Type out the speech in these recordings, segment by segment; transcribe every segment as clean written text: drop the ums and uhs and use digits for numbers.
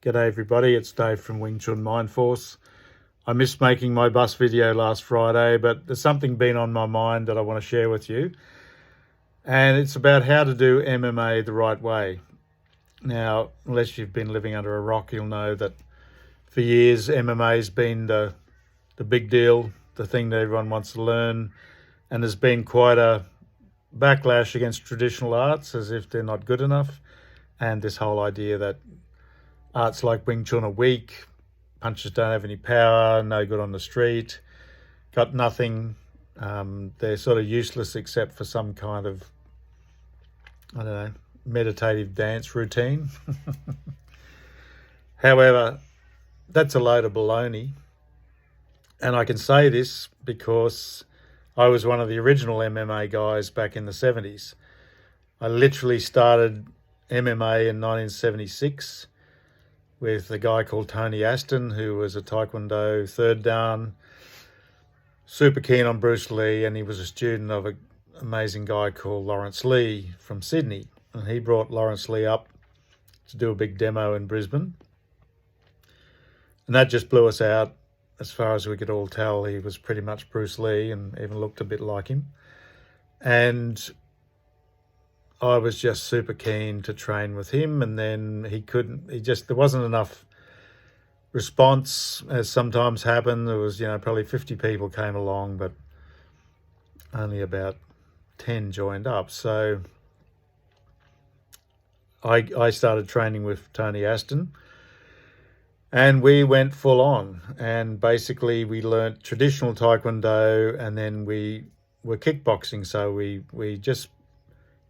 G'day everybody, it's Dave from Wing Chun Mind Force. I missed making my bus video last Friday, but there's something been on my mind that I want to share with you. And it's about how to do MMA the right way. Now, unless you've been living under a rock, you'll know that for years MMA's been the big deal, the thing that everyone wants to learn. And there's been quite a backlash against traditional arts as if they're not good enough. And this whole idea that arts like Wing Chun are weak, punches don't have any power, no good on the street, got nothing. They're sort of useless except for some kind of, meditative dance routine. However, that's a load of baloney. And I can say this because I was one of the original MMA guys back in the 70s. I literally started MMA in 1976 with a guy called Tony Aston, who was a Taekwondo third dan, super keen on Bruce Lee, and he was a student of an amazing guy called Lawrence Lee from Sydney. And he brought Lawrence Lee up to do a big demo in Brisbane. And that just blew us out. As far as we could all tell, he was pretty much Bruce Lee and even looked a bit like him. And I was just super keen to train with him, and then there wasn't enough response, as sometimes happened. There was, probably 50 people came along, but only about 10 joined up. So I started training with Tony Aston, and we went full on. And basically we learnt traditional Taekwondo, and then we were kickboxing. So we just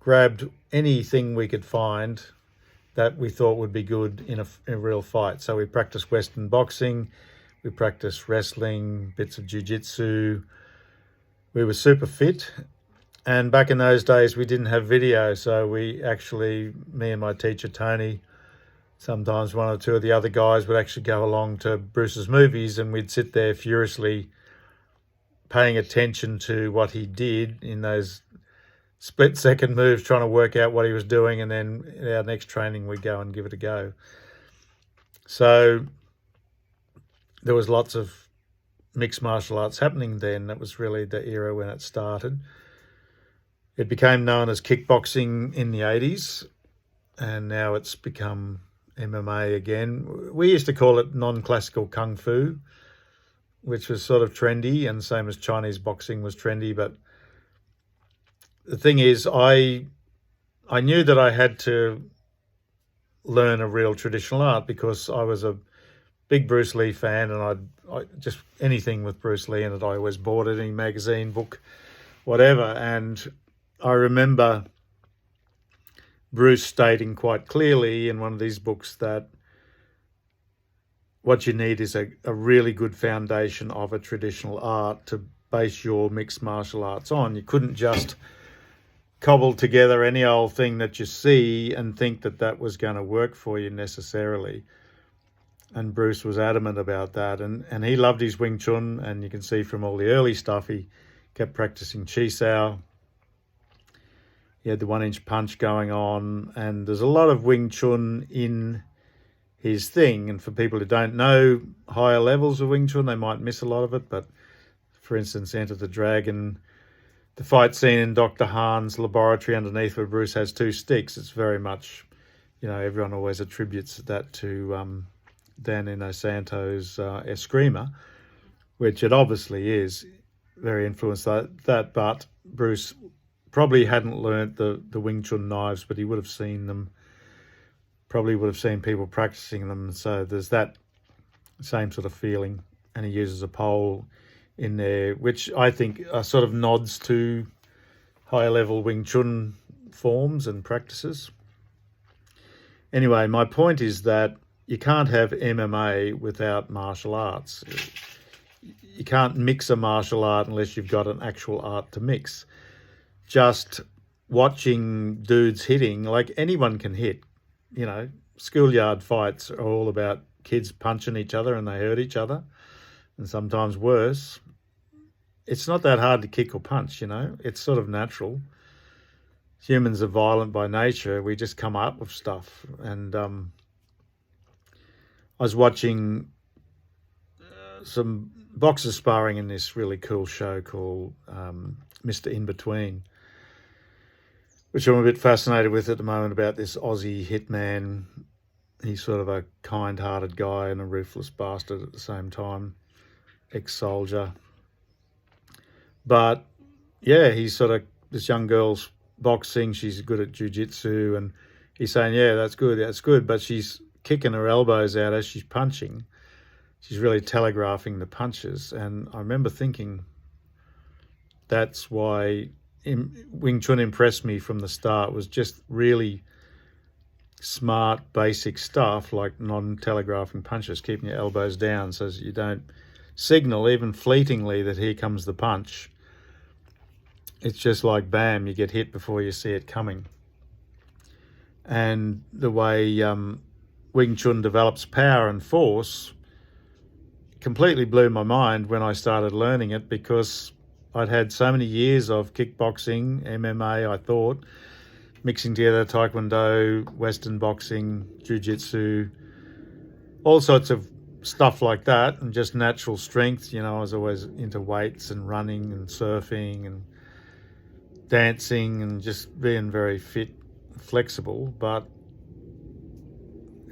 grabbed anything we could find that we thought would be good in a real fight. So we practiced Western boxing, we practiced wrestling, bits of jujitsu. We were super fit. And back in those days, we didn't have video. So me and my teacher, Tony, sometimes one or two of the other guys would actually go along to Bruce's movies, and we'd sit there furiously paying attention to what he did in those split-second moves, trying to work out what he was doing, and then in our next training we'd go and give it a go. So there was lots of mixed martial arts happening then. That was really the era when it started. It became known as kickboxing in the 80s, and now it's become MMA again. We used to call it non-classical kung fu, which was sort of trendy, and same as Chinese boxing was trendy. But the thing is, I knew that I had to learn a real traditional art because I was a big Bruce Lee fan, and I just anything with Bruce Lee in it, I always bought it, any magazine, book, whatever. And I remember Bruce stating quite clearly in one of these books that what you need is a really good foundation of a traditional art to base your mixed martial arts on. You couldn't just cobble together any old thing that you see and think that was going to work for you necessarily. And Bruce was adamant about that. And he loved his Wing Chun, and you can see from all the early stuff, he kept practicing Chi Sao. He had the 1-inch punch going on, and there's a lot of Wing Chun in his thing. And for people who don't know higher levels of Wing Chun, they might miss a lot of it. But for instance, Enter the Dragon, the fight scene in Dr. Han's laboratory underneath where Bruce has 2 sticks, it's very much, everyone always attributes that to Dan Inosanto's Eskrima, which it obviously is very influenced that, but Bruce probably hadn't learnt the Wing Chun knives, but he would have seen them, probably would have seen people practicing them. So there's that same sort of feeling. And he uses a pole in there, which I think sort of nods to higher level Wing Chun forms and practices. Anyway, my point is that you can't have MMA without martial arts. You can't mix a martial art unless you've got an actual art to mix. Just watching dudes hitting, like anyone can hit, schoolyard fights are all about kids punching each other and they hurt each other, and sometimes worse. It's not that hard to kick or punch, it's sort of natural. Humans are violent by nature. We just come up with stuff. And I was watching some boxers sparring in this really cool show called Mr. In Between, which I'm a bit fascinated with at the moment, about this Aussie hitman. He's sort of a kind-hearted guy and a ruthless bastard at the same time, ex-soldier. But yeah, he's sort of, this young girl's boxing, she's good at jujitsu, and he's saying, yeah, that's good, but she's kicking her elbows out as she's punching. She's really telegraphing the punches. And I remember thinking, that's why Wing Chun impressed me from the start, was just really smart, basic stuff like non-telegraphing punches, keeping your elbows down so that you don't signal even fleetingly that here comes the punch. It's just like bam, you get hit before you see it coming. And the way Wing Chun develops power and force completely blew my mind when I started learning it, because I'd had so many years of kickboxing, MMA, I thought, mixing together taekwondo, western boxing, jiu-jitsu, all sorts of stuff like that, and just natural strength. You know, I was always into weights and running and surfing and dancing and just being very fit, flexible. But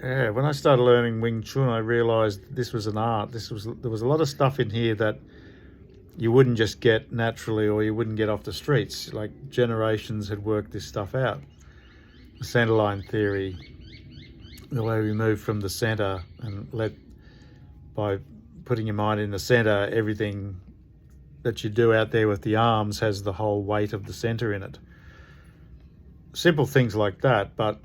yeah, when I started learning Wing Chun, I realised this was an art. There was a lot of stuff in here that you wouldn't just get naturally, or you wouldn't get off the streets. Like, generations had worked this stuff out. The centre line theory, the way we move from the centre, and by putting your mind in the centre, everything that you do out there with the arms has the whole weight of the centre in it. Simple things like that. But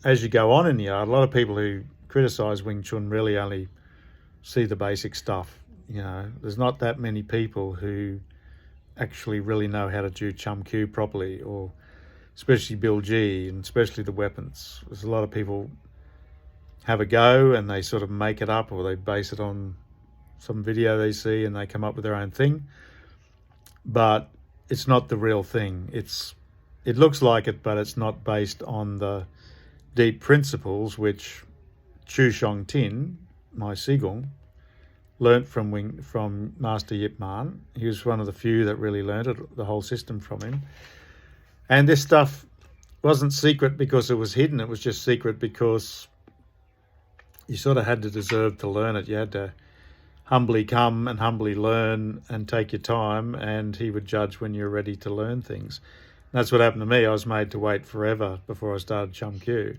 as you go on in the art, a lot of people who criticise Wing Chun really only see the basic stuff. You know, there's not that many people who actually really know how to do Chum Q properly, or especially Bill G, and especially the weapons. There's a lot of people have a go and they sort of make it up, or they base it on some video they see and they come up with their own thing. But it's not the real thing. It looks like it, but it's not based on the deep principles which Chu Shong Tin, my Sigong, learnt from Master Yip Man. He was one of the few that really learnt it, the whole system from him. And this stuff wasn't secret because it was hidden. It was just secret because you sort of had to deserve to learn it. You had to humbly come and humbly learn and take your time, and he would judge when you're ready to learn things. And that's what happened to me. I was made to wait forever before I started Chum Q.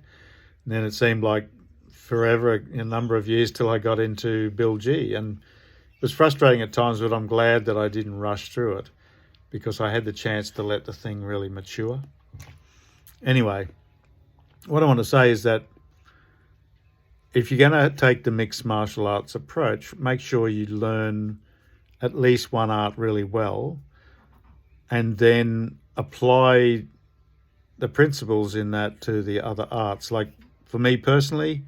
And then it seemed like forever, a number of years, till I got into Bill G. And it was frustrating at times, but I'm glad that I didn't rush through it, because I had the chance to let the thing really mature. Anyway, what I want to say is that if you're going to take the mixed martial arts approach, make sure you learn at least one art really well, and then apply the principles in that to the other arts. Like, for me personally,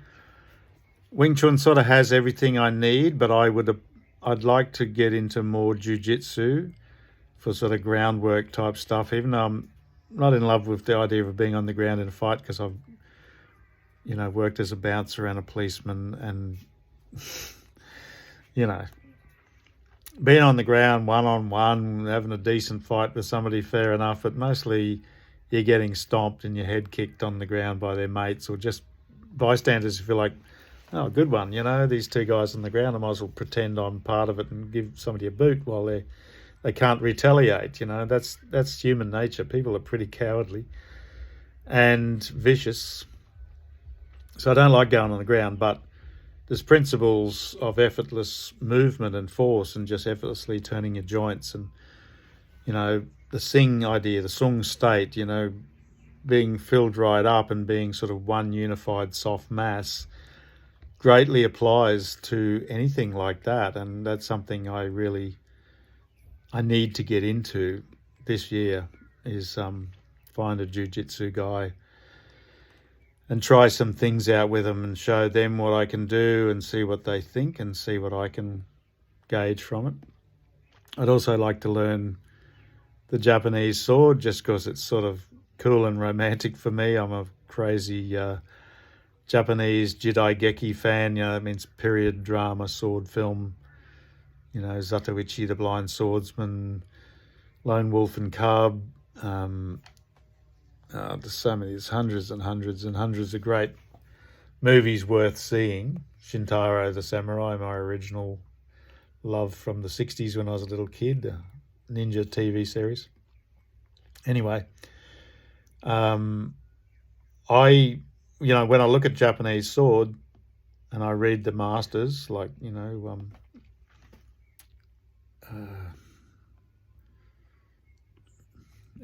Wing Chun sort of has everything I need, but I'd like to get into more jiu-jitsu for sort of groundwork type stuff, even though I'm not in love with the idea of being on the ground in a fight, because I've, you know, worked as a bouncer and a policeman, and, you know, being on the ground one-on-one, having a decent fight with somebody, fair enough, but mostly you're getting stomped and your head kicked on the ground by their mates, or just bystanders who feel like, oh, good one, you know, these two guys on the ground, I might as well pretend I'm part of it and give somebody a boot while they can't retaliate. You know, that's human nature. People are pretty cowardly and vicious. So I don't like going on the ground, but there's principles of effortless movement and force, and just effortlessly turning your joints, and, you know, the Sing idea, the Sung state, you know, being filled right up and being sort of one unified soft mass, greatly applies to anything like that. And that's something I need to get into this year, is find a jiu-jitsu guy and try some things out with them and show them what I can do and see what they think and see what I can gauge from it. I'd also like to learn the Japanese sword, just because it's sort of cool and romantic for me. I'm a crazy Japanese Jidaigeki fan, that means period drama, sword film, Zatoichi the Blind Swordsman, Lone Wolf and Cub. There's so many, there's hundreds and hundreds and hundreds of great movies worth seeing. Shintaro the Samurai, my original love from the 60s when I was a little kid, ninja TV series. Anyway, when I look at Japanese sword and I read the masters, like,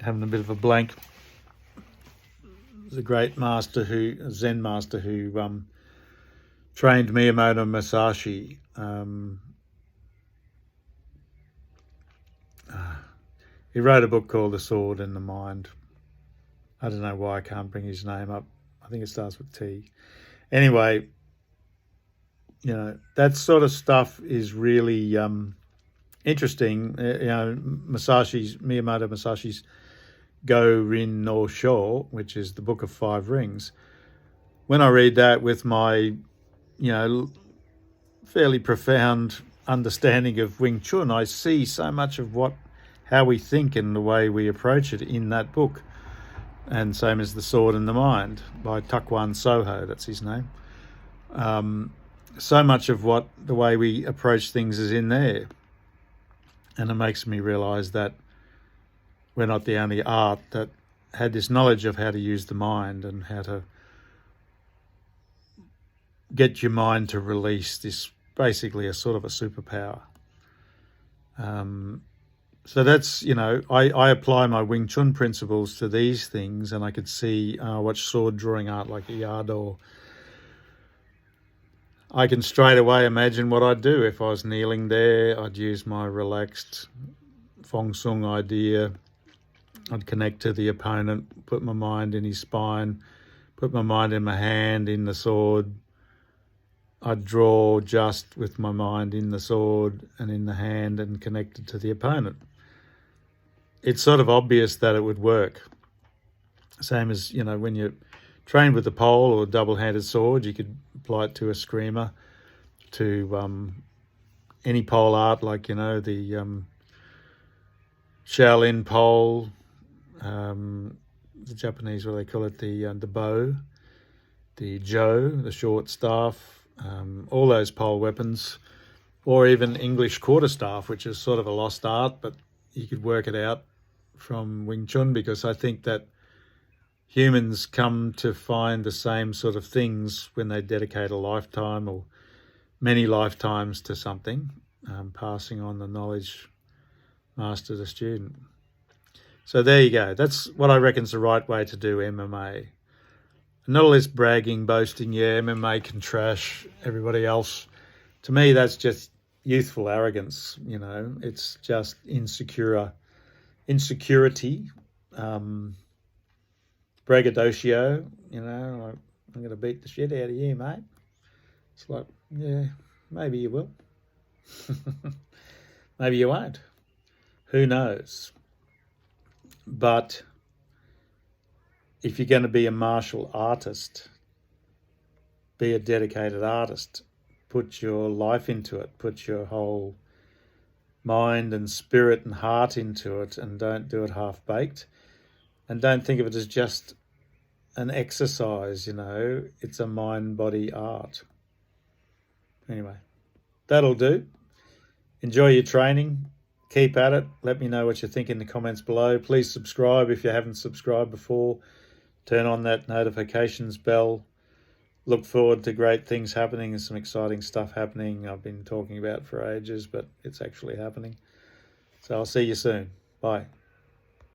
having a bit of a blank. There's a great a Zen master who trained Miyamoto Musashi. He wrote a book called The Sword and the Mind. I don't know why I can't bring his name up. I think it starts with T. Anyway, that sort of stuff is really interesting. Miyamoto Musashi's Go Rin no Sho, which is the Book of Five Rings. When I read that with my, fairly profound understanding of Wing Chun, I see so much of how we think and the way we approach it in that book. And same as The Sword and the Mind by Taekwan Soho, that's his name. So much of the way we approach things is in there. And it makes me realise that we're not the only art that had this knowledge of how to use the mind and how to get your mind to release this, basically a sort of a superpower. So that's, I apply my Wing Chun principles to these things, and I could see, watch sword drawing art like Iado. I can straight away imagine what I'd do if I was kneeling there. I'd use my relaxed Feng Sung idea. I'd connect to the opponent, put my mind in his spine, put my mind in my hand, in the sword. I'd draw just with my mind in the sword and in the hand and connected to the opponent. It's sort of obvious that it would work. Same as, when you train with a pole or a double-handed sword, you could apply it to a screamer, to any pole art, like, the Shaolin pole, the Japanese, what do they call it, the bow, the jo, the short staff, all those pole weapons, or even English quarterstaff, which is sort of a lost art, but you could work it out from Wing Chun, because I think that humans come to find the same sort of things when they dedicate a lifetime or many lifetimes to something, passing on the knowledge master to student. So there you go. That's what I reckon is the right way to do MMA. Not all this bragging, boasting, MMA can trash everybody else. To me, that's just youthful arrogance, It's just insecurity, braggadocio, like, I'm going to beat the shit out of you, mate. It's like, yeah, maybe you will. Maybe you won't. Who knows? But if you're going to be a martial artist, be a dedicated artist. Put your life into it. Put your whole mind and spirit and heart into it, and don't do it half-baked. And don't think of it as just an exercise, It's a mind-body art. Anyway, that'll do. Enjoy your training. Keep at it. Let me know what you think in the comments below. Please subscribe if you haven't subscribed before. Turn on that notifications bell. Look forward to great things happening and some exciting stuff happening I've been talking about for ages, but it's actually happening. So I'll see you soon. Bye.